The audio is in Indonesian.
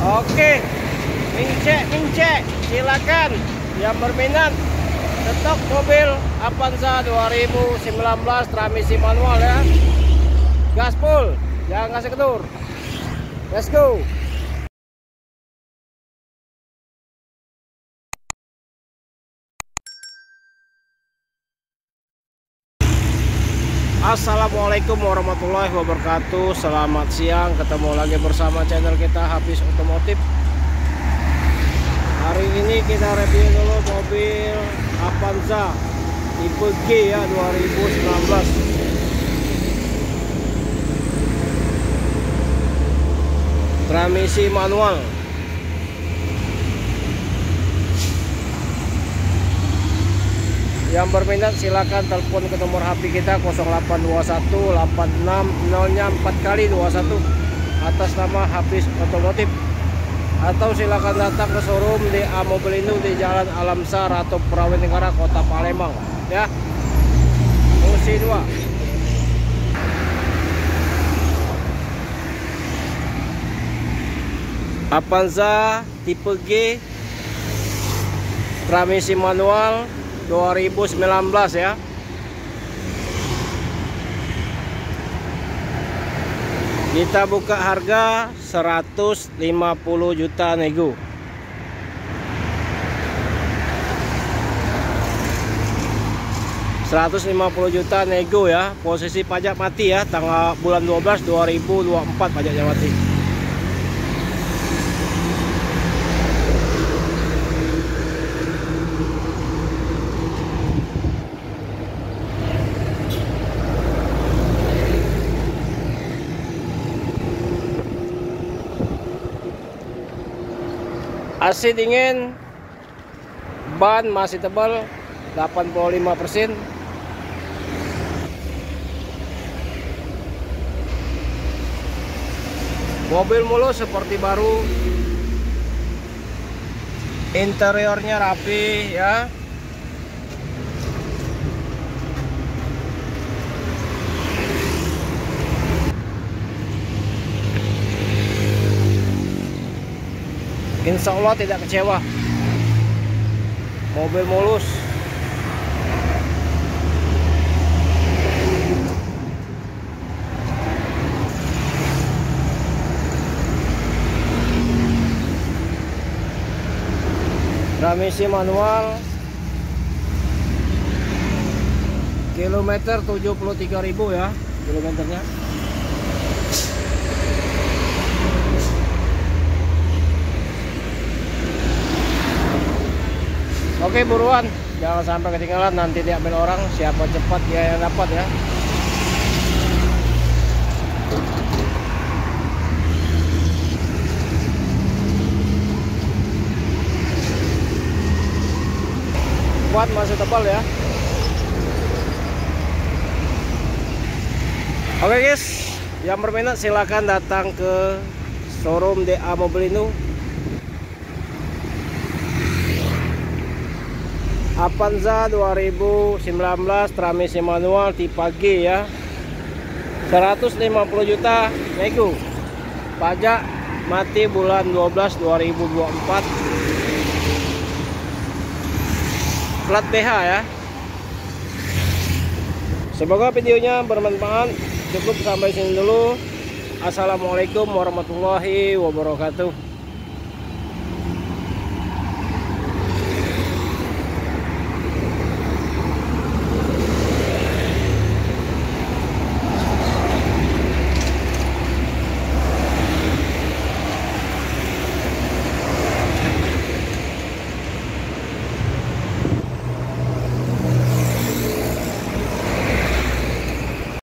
Oke, mincek, silakan yang berminat stok mobil Avanza 2019 transmisi manual ya. Gaspol, jangan kasih kendur. Let's go. Assalamualaikum warahmatullahi wabarakatuh. Selamat siang, ketemu lagi bersama channel kita Hafiz Otomotif. Hari ini kita review dulu mobil Avanza tipe G ya 2019. Transmisi manual. Yang berminat silakan telepon ke nomor HP kita 0821 86 0-nya 4 kali 21 atas nama Hafiz Otomotif, atau silakan datang ke showroom di Amobilindo di Jalan Alamsar atau Prawenegara Kota Palembang ya. Fungsi 2 Avanza tipe G transmisi manual 2019 ya. Kita buka harga 150 juta nego. Juta nego ya. Posisi pajak mati ya, tanggal bulan 12 2024 pajaknya mati. AC dingin, ban masih tebal 85%. Mobil mulus seperti baru, interiornya rapi ya. Insya Allah tidak kecewa. Mobil mulus. Transmisi manual. Kilometer 73.000 ya kilometernya. Oke, buruan, jangan sampai ketinggalan, nanti diambil orang, siapa cepat dia yang dapat ya. Kuat, masih tebal ya. Oke guys, yang berminat silakan datang ke showroom di Amobilindo. Avanza 2019 transmisi manual tipe G ya. 150 juta nego. Pajak mati bulan 12 2024. Plat BH ya. Semoga videonya bermanfaat. Cukup sampai sini dulu. Assalamualaikum warahmatullahi wabarakatuh.